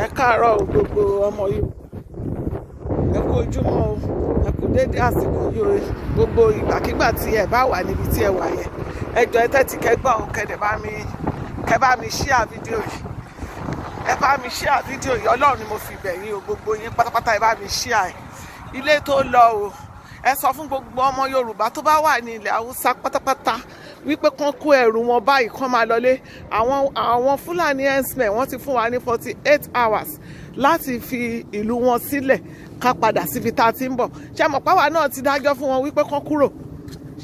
ẹ káàárọ̀ gbogbo ọmọ Yorùbá, ẹ kú ojúmọ́ o, ẹ kú dédé àsìkò yìí o. Gbogbo ìgbàkígbà tí ẹ bá wà níbi tí ẹ wà yẹn, ẹ jọ̀ọ́ ẹ tẹ́tí kẹ́gbọ́n o, kẹ́ bá mi share fídíò yìí, ẹ bá mi share fídíò yìí. Ọlọ́run ni mo fi bẹ̀ yín o, gbogbo yín pátápátá ẹ bá mi share ẹ̀. Ilé tó lọ o, ẹ sọ fún gbogbo ọmọ Yorùbá tó bá wà ní ilẹ̀ Haúsá pátápátá wípé kán kó ẹrù wọn báyìí, kán máa lọlé. Àwọn Fúlàní herdsmen wọ́n ti fún wa ní 48 hours láti fi ìlú wọn sílẹ̀ ká padà síbi tá a ti ń bọ̀. Ṣé mọ̀ páwa náà ti dájọ́ fún wọn wípé kán kúrò?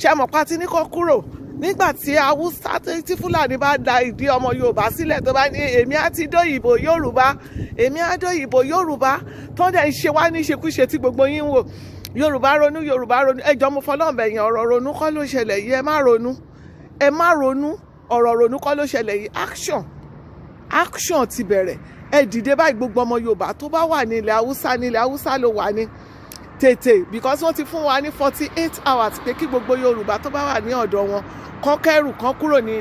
Ṣé mọ̀ pá ti ní kán kúrò? Nígbà tí Haúsá tí Fúlàní bá da ìdí ọmọ Yorùbá sílẹ̀ tó bá ní èmi á ti dóyìnbó Yorùbá, èmi á dóyìnbó Yorùbá, tó dẹ̀ ń ṣe wá ní ìṣekúṣe tí gbogbo yín ń wò. Yorùbá ronú, Yorùbá ronú. Ẹ jọ̀ọ́ mo fọlọ́run bẹ̀ yín, ọ̀rọ̀ ronú kọ́ ló ṣẹlẹ̀ yìí, ẹ má ronú, ọ̀rọ̀ ronú kọ́ ló ṣẹlẹ̀ yìí. Action ti bẹ̀rẹ̀. Ẹ dìde báyìí gbogbo ọmọ Yorùbá tó bá wà ní ilẹ̀ Haúsá ló wà ní tètè, because wọ́n ti fún wa ní 48 hours pé kí gbogbo Yorùbá tó bá wà ní ọ̀dọ̀ wọn kán kẹ́rù kán kúrò ní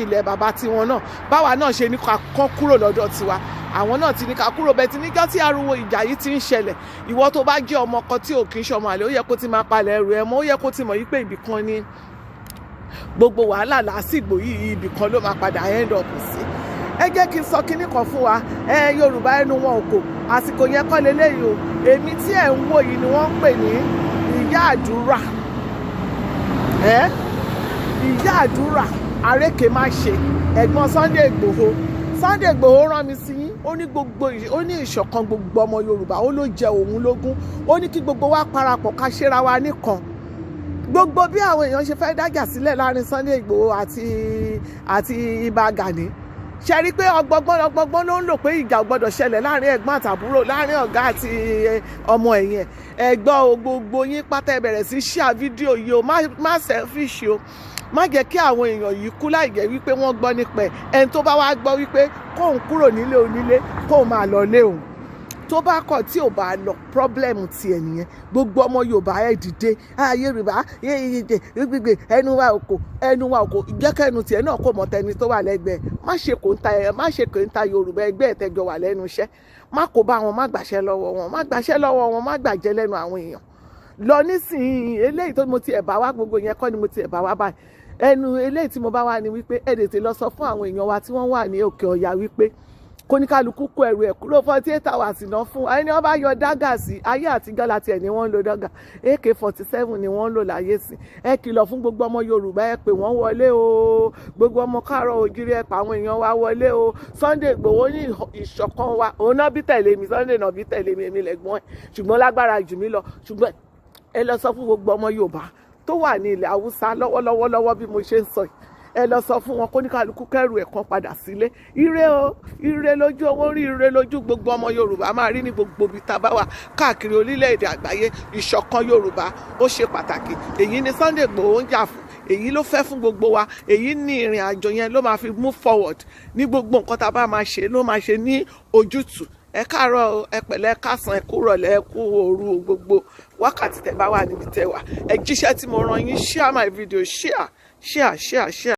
ilẹ̀ bàbá tiwọn náà. Báwa náà ṣe ní kán kúrò lọ́dọ̀ tiwa, àwọn náà ti ní ká kúrò. Bẹ́ẹ̀ ti níjọ́ tí ariwo ìjà yìí ti ń ṣẹlẹ̀, ìwọ tó bá jẹ́ ọmọ kan tí ò kì í ṣọmọ àlè, ó yẹ kó ti máa palẹ̀ ẹrù ẹ mọ́, ó yẹ kó ti mọ̀ yí pé ibì kan ní gbogbo wàhálà lásìgbò yìí, ibì kan ló máa padà end up sí. Ẹ jẹ́ kí n sọ kinní kan fún wa. Yorùbá ẹnu wọn ò kò, àsìkò yẹn kọ́ leléyìí o. Èmi tí ẹ̀ ń wò yìí ni wọ́n ń pè ní ìyá àdúrà. Ìyá àdúrà àrékè má ṣe, ẹ̀gbọ́n Sunday Igboho rán mi sí yín. Ó ní ìṣọ̀kan gbogbo ọmọ Yorùbá, ó ló jẹ òun lógún. Ó ní kí gbogbo wa parapọ̀ ká ṣera wa nìkan. Gbogbo bí àwọn èèyàn ṣe fẹ́ dájà sílẹ̀ láàrin Sunday Igboho àti Ìbà Gani, ṣe rí pé ọgbọgbọ́n ló ń lò pé ìjà ò gbọdọ̀ ṣẹlẹ̀ láàrin ẹ̀gbọ́n àtàbúrò, láàrin ọ̀gá àti ọmọ ẹ̀yìn ẹ̀. Ẹ̀gbọ́n gbogbo yín pátá ẹ bẹ̀rẹ̀ sí share fídíò yìí o, má selfish o. Má jẹ́ kí àwọn èèyàn yìí kú láì jẹ́ wípé wọ́n gbọ́ nípa ẹ̀. Ẹni tó bá wá gbọ́ wípé kóun kúrò nílé onílé, kóun máa lọ lé òun. Tó bá kọ̀ tí ò bá lọ, problem ti ẹ̀ nìyẹn. Gbogbo ọmọ Yorùbá ẹ dìde. Yorùbá gbígbé ẹnu wa òkò, ìjẹ́kẹ́nu tiẹ̀ náà kò mọ̀ tẹni tó wà lẹ́gbẹ̀ẹ́. Má ṣe kò ń ta Yorùbá ẹgbẹ́ ẹ̀tẹ́jọ wà lẹ́nu iṣẹ́. Má kó bá wọn, má gbàṣẹ́ lọ́wọ́ wọn, má gbàjẹ́ lẹ́nu àwọn èèyàn. Lọ nísìnyí, eléyìí tó mo ti ẹ̀ bá wá, gbogbo yẹn kọ́ ni mo ti ẹ̀ bá wá báyìí. Ẹnu eléyìí tí mo bá wá ni wípé ẹ tètè lọ sọ fún àwọn èèyàn wa tí wọ́n wà ní òkè ọ̀yà wípé kóníkálukú kó ẹrù ẹ̀ kúrò. 48 hours náà fún ẹni wọ́n bá yọ dágà sí. Ayé àtijọ́ láti ẹ̀ ni wọ́n ń lo dágà, AK-47 ni wọ́n ń lò láyé sí. Ẹ kìlọ̀ fún gbogbo ọmọ Yorùbá, ẹ pè wọ́n wọlé o. Gbogbo ọmọ káàárọ̀ oòjíire, ẹ pa àwọn èèyàn wa wọlé o. Sunday Igboho ní ìṣọ̀kan wa, òun náà bí tẹ̀lé mi, Sunday náà bí tẹ̀lé mi, èmi lẹ̀gbọ́n ẹ̀, ṣùgbọ́n lágbára jù mí lọ. Ṣùgbọ́n ẹ lọ sọ fún gbogbo ọmọ Yorùbá tó wà ní ilẹ̀ Haúsá lọ́wọ́lọ́wọ́ bí mo ṣe ń sọ yìí. Ẹ lọ sọ fún wọn kó ní kálukú kẹrù ẹ̀ kan padà sílé. Ire o, ire lójú owó rí, ire lójú gbogbo ọmọ Yorùbá máa rí ní gbogbo ibi tá a bá wà káàkiri orílẹ̀-èdè àgbáyé. Ìṣọ̀kan Yorùbá ó ṣe pàtàkì. Èyí ni Sunday Igboho ń jà fún, èyí ló fẹ́ fún gbogbo wa. Èyí ní ìrìn àjò yẹn ló máa fi move forward. Ní gbogbo nǹkan tá a bá máa ṣe ló máa ṣe ní ojútùú. Ẹ káàárọ̀ o, ẹ pẹ̀lẹ́, ẹ káàsán, ẹ kú rọ̀lẹ́, ẹ kú òru, gbogbo wákàtí tẹ́ bá wà níbi tẹ́ wà. Ẹ jíṣẹ́ tí mo rán yín, share my video, share.